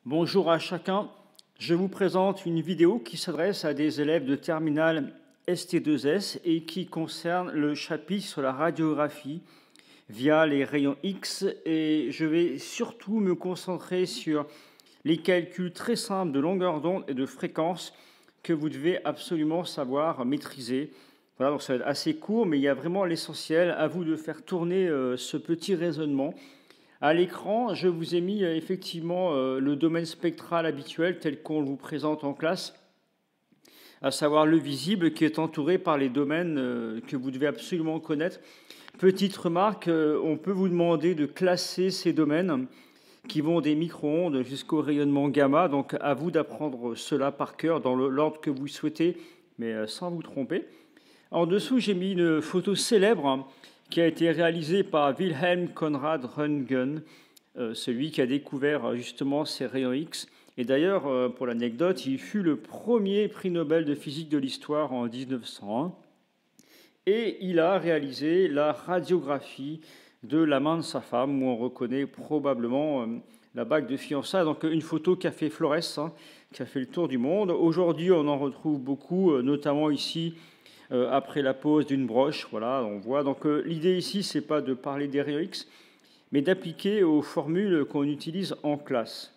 Bonjour à chacun. Je vous présente une vidéo qui s'adresse à des élèves de terminale ST2S et qui concerne le chapitre sur la radiographie via les rayons X. Et je vais surtout me concentrer sur les calculs très simples de longueur d'onde et de fréquence que vous devez absolument savoir maîtriser. Voilà, donc ça va être assez court, mais il y a vraiment l'essentiel. À vous de faire tourner ce petit raisonnement. À l'écran, je vous ai mis effectivement le domaine spectral habituel tel qu'on vous présente en classe, à savoir le visible qui est entouré par les domaines que vous devez absolument connaître. Petite remarque, on peut vous demander de classer ces domaines qui vont des micro-ondes jusqu'au rayonnement gamma, donc à vous d'apprendre cela par cœur dans l'ordre que vous souhaitez, mais sans vous tromper. En dessous, j'ai mis une photo célèbre qui a été réalisée par Wilhelm Conrad Röntgen, celui qui a découvert justement ces rayons X. Et d'ailleurs, pour l'anecdote, il fut le premier prix Nobel de physique de l'histoire en 1901. Et il a réalisé la radiographie de la main de sa femme, où on reconnaît probablement la bague de fiançailles. Donc une photo qui a fait Flores, qui a fait le tour du monde. Aujourd'hui, on en retrouve beaucoup, notamment ici, après la pose d'une broche. Voilà, on voit. Donc l'idée ici, c'est pas de parler des rayons X, mais d'appliquer aux formules qu'on utilise en classe.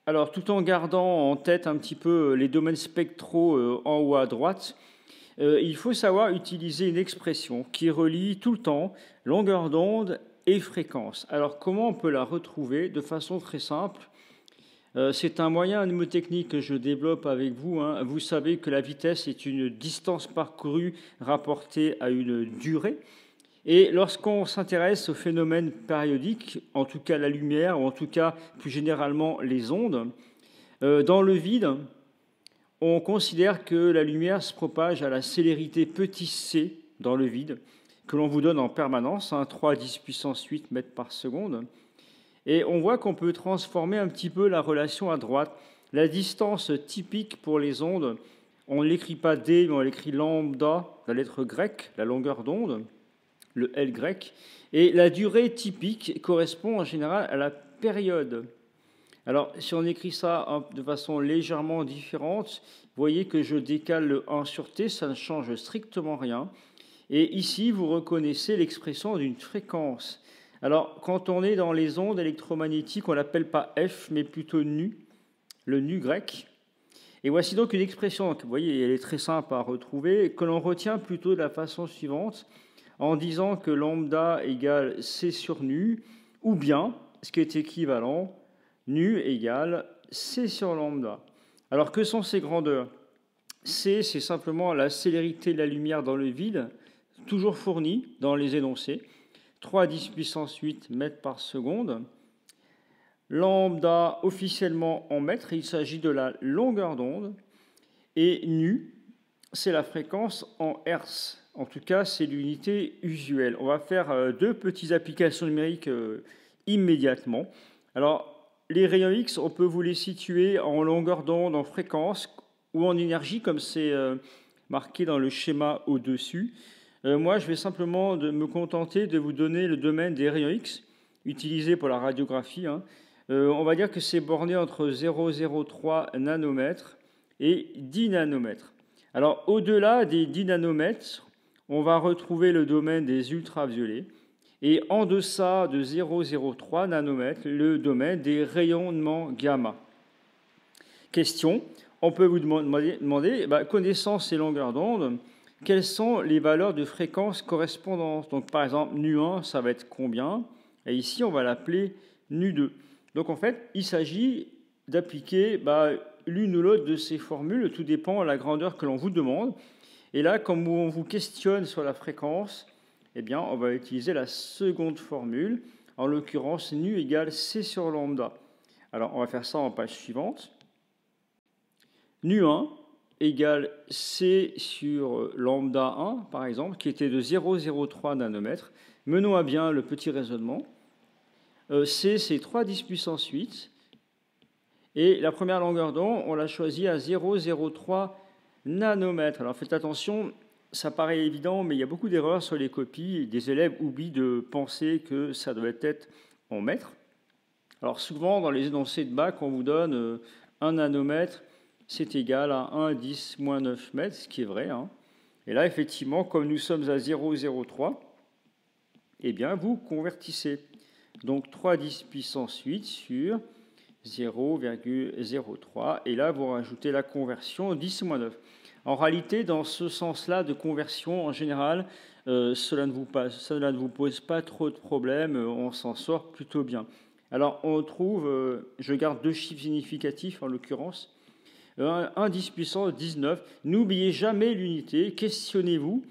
Alors, tout en gardant en tête un petit peu les domaines spectraux en haut à droite, il faut savoir utiliser une expression qui relie tout le temps longueur d'onde et fréquence. Alors, comment on peut la retrouver de façon très simple? C'est un moyen mnémotechnique que je développe avec vous. Vous savez que la vitesse est une distance parcourue rapportée à une durée. Et lorsqu'on s'intéresse aux phénomènes périodiques, en tout cas la lumière, ou en tout cas plus généralement les ondes, dans le vide, on considère que la lumière se propage à la célérité petit c dans le vide, que l'on vous donne en permanence, 3 à 10 puissance 8 mètres par seconde. Et on voit qu'on peut transformer un petit peu la relation à droite. La distance typique pour les ondes, on ne l'écrit pas d, mais on l'écrit lambda, la lettre grecque, la longueur d'onde, le L grec. Et la durée typique correspond en général à la période. Alors, si on écrit ça de façon légèrement différente, vous voyez que je décale le 1 sur t, ça ne change strictement rien. Et ici, vous reconnaissez l'expression d'une fréquence. Alors, quand on est dans les ondes électromagnétiques, on ne l'appelle pas F, mais plutôt nu, le nu grec. Et voici donc une expression, vous voyez, elle est très simple à retrouver, que l'on retient plutôt de la façon suivante, en disant que lambda égale C sur nu, ou bien, ce qui est équivalent, nu égale C sur lambda. Alors, que sont ces grandeurs? C, c'est simplement la célérité de la lumière dans le vide, toujours fournie dans les énoncés. 3 à 10 puissance 8 mètres par seconde. Lambda, officiellement en mètres, il s'agit de la longueur d'onde. Et nu, c'est la fréquence en hertz. En tout cas, c'est l'unité usuelle. On va faire deux petites applications numériques immédiatement. Alors, les rayons X, on peut vous les situer en longueur d'onde, en fréquence ou en énergie, comme c'est marqué dans le schéma au-dessus. Moi, je vais simplement me contenter de vous donner le domaine des rayons X utilisés pour la radiographie. On va dire que c'est borné entre 0,03 nanomètres et 10 nanomètres. Alors, au-delà des 10 nanomètres, on va retrouver le domaine des ultraviolets. Et en deçà de 0,03 nanomètres, le domaine des rayonnements gamma. Question, on peut vous demander connaissant ces longueurs d'onde, quelles sont les valeurs de fréquence correspondantes? Donc, par exemple, nu1, ça va être combien? Et ici, on va l'appeler nu2. Donc, en fait, il s'agit d'appliquer l'une ou l'autre de ces formules. Tout dépend de la grandeur que l'on vous demande. Et là, comme on vous questionne sur la fréquence, eh bien, on va utiliser la seconde formule. En l'occurrence, nu égale C sur lambda. Alors, on va faire ça en page suivante. Nu1 égale C sur lambda 1, par exemple, qui était de 0,03 nanomètres. Menons à bien le petit raisonnement. C, c'est 3 à 10 puissance 8. Et la première longueur d'onde, on l'a choisie à 0,03 nanomètres. Alors faites attention, ça paraît évident, mais il y a beaucoup d'erreurs sur les copies. Des élèves oublient de penser que ça doit être en mètres. Alors souvent, dans les énoncés de bac, on vous donne 1 nanomètre, c'est égal à 1,10-9 mètres, ce qui est vrai, hein. Et là, effectivement, comme nous sommes à 0,03, eh bien, vous convertissez. Donc 3,10 puissance 8 sur 0,03. Et là, vous rajoutez la conversion 10-9. En réalité, dans ce sens-là de conversion, en général, cela ne vous pose pas trop de problèmes. On s'en sort plutôt bien. Alors, on trouve, je garde deux chiffres significatifs en l'occurrence, 1,10 puissance 19. N'oubliez jamais l'unité. Questionnez-vous.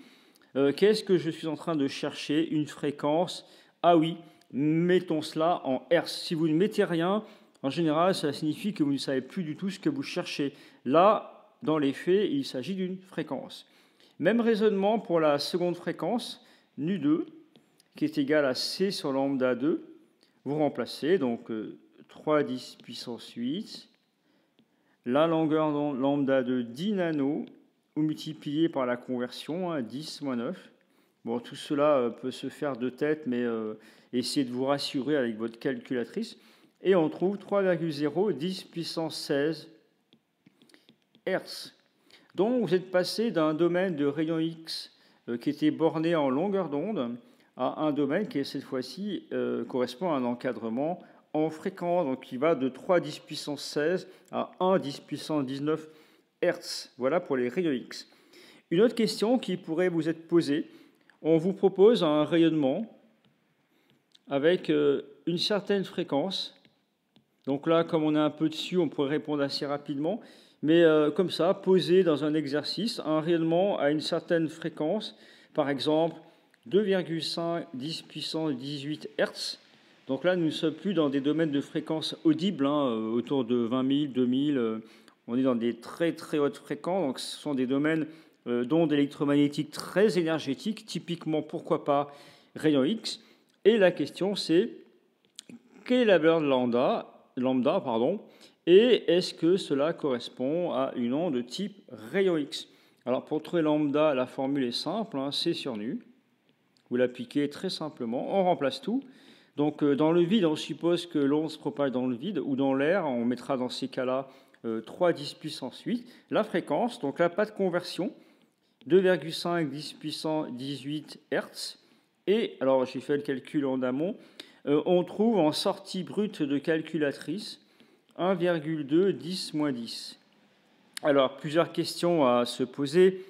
Qu'est-ce que je suis en train de chercher? Une fréquence. Ah oui, mettons cela en Hertz. Si vous ne mettez rien, en général, ça signifie que vous ne savez plus du tout ce que vous cherchez. Là, dans les faits, il s'agit d'une fréquence. Même raisonnement pour la seconde fréquence, nu2, qui est égale à C sur lambda 2. Vous remplacez, donc 3,10 puissance 8. La longueur d'onde lambda de 10 nano, ou multiplié par la conversion, 10-9. Bon, tout cela peut se faire de tête, mais essayez de vous rassurer avec votre calculatrice. Et on trouve 3,0 10 puissance 16 Hertz. Donc vous êtes passé d'un domaine de rayon X qui était borné en longueur d'onde à un domaine qui, cette fois-ci, correspond à un encadrement en fréquence, donc qui va de 3,10 puissance 16 à 1,10 puissance 19 Hertz. Voilà pour les rayons X. Une autre question qui pourrait vous être posée, on vous propose un rayonnement avec une certaine fréquence. Donc là, comme on est un peu dessus, on pourrait répondre assez rapidement. Mais comme ça, posé dans un exercice, un rayonnement à une certaine fréquence, par exemple 2,5 10 puissance 18 Hertz. Donc là, nous ne sommes plus dans des domaines de fréquence audibles, hein, autour de 20 000, 2000. On est dans des très très hautes fréquences. Donc ce sont des domaines d'ondes électromagnétiques très énergétiques, typiquement, pourquoi pas, rayon X. Et la question, c'est quelle est la valeur de lambda, et est-ce que cela correspond à une onde de type rayon X? Alors pour trouver lambda, la formule est simple, hein, C sur nu. Vous l'appliquez très simplement, on remplace tout. Donc dans le vide, on suppose que l'onde se propage dans le vide, ou dans l'air, on mettra dans ces cas-là 3,10 puissance 8. La fréquence, donc là, pas de conversion, 2,5 10 puissance 18 Hertz. Et, alors j'ai fait le calcul en amont, on trouve en sortie brute de calculatrice 1,2 10 moins 10. Alors, plusieurs questions à se poser.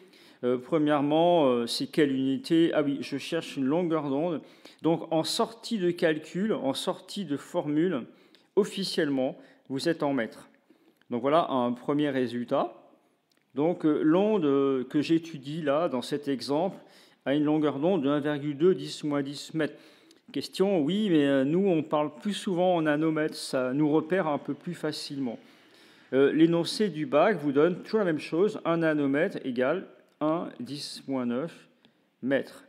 Premièrement, c'est quelle unité? Ah oui, je cherche une longueur d'onde. Donc, en sortie de calcul, en sortie de formule, officiellement, vous êtes en mètres. Donc, voilà un premier résultat. Donc, l'onde que j'étudie là, dans cet exemple, a une longueur d'onde de 1,2 10 moins 10 mètres. Question, oui, mais nous, on parle plus souvent en nanomètres, ça nous repère un peu plus facilement. L'énoncé du bac vous donne toujours la même chose, 1 nanomètre égale 1,10-9 mètres.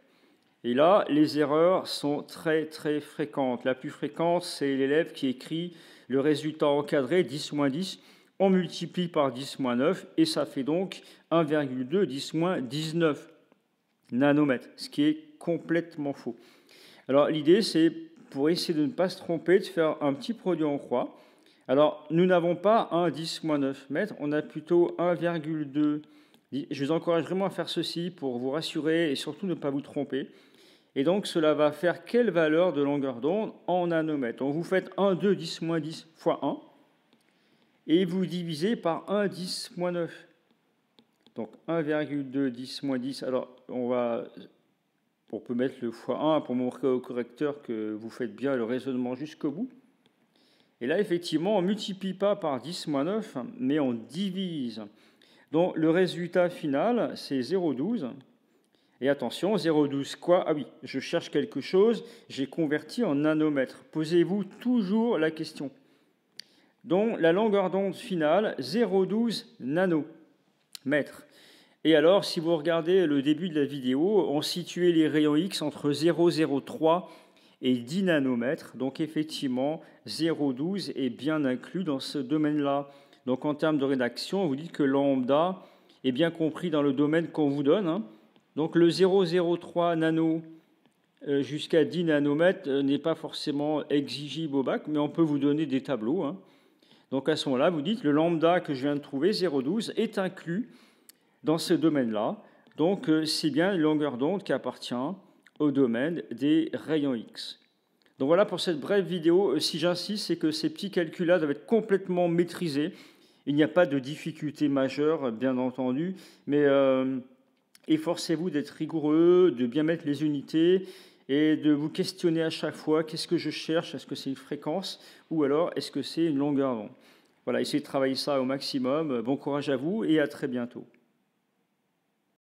Et là, les erreurs sont très très fréquentes. La plus fréquente, c'est l'élève qui écrit le résultat encadré, 10-10, on multiplie par 10-9, et ça fait donc 1,2 10-19 nanomètres, ce qui est complètement faux. Alors l'idée, c'est, pour essayer de ne pas se tromper, de faire un petit produit en croix. Alors nous n'avons pas 1,10-9 mètres, on a plutôt 1,2. Je vous encourage vraiment à faire ceci pour vous rassurer et surtout ne pas vous tromper. Et donc cela va faire quelle valeur de longueur d'onde en nanomètres? Donc vous faites 1,2 10-10 fois 1 et vous divisez par 1,10-9. Donc 1,2 10-10. Alors on peut mettre le fois 1 pour montrer au correcteur que vous faites bien le raisonnement jusqu'au bout. Et là, effectivement, on ne multiplie pas par 10-9, mais on divise. Donc, le résultat final, c'est 0,12. Et attention, 0,12 quoi? Ah oui, je cherche quelque chose, j'ai converti en nanomètres. Posez-vous toujours la question. Donc, la longueur d'onde finale, 0,12 nanomètres. Et alors, si vous regardez le début de la vidéo, on situait les rayons X entre 0,03 et 10 nanomètres. Donc, effectivement, 0,12 est bien inclus dans ce domaine-là. Donc, en termes de rédaction, vous dites que lambda est bien compris dans le domaine qu'on vous donne, hein. Donc, le 0,03 nano jusqu'à 10 nanomètres n'est pas forcément exigible au bac, mais on peut vous donner des tableaux, hein. Donc à ce moment-là, vous dites le lambda que je viens de trouver, 0,12, est inclus dans ce domaine-là. Donc c'est bien une longueur d'onde qui appartient au domaine des rayons X. Donc voilà pour cette brève vidéo. Si j'insiste, c'est que ces petits calculs-là doivent être complètement maîtrisés. Il n'y a pas de difficulté majeure, bien entendu, mais efforcez-vous d'être rigoureux, de bien mettre les unités et de vous questionner à chaque fois, qu'est-ce que je cherche? Est-ce que c'est une fréquence ou alors est-ce que c'est une longueur d'onde? Voilà, essayez de travailler ça au maximum. Bon courage à vous et à très bientôt.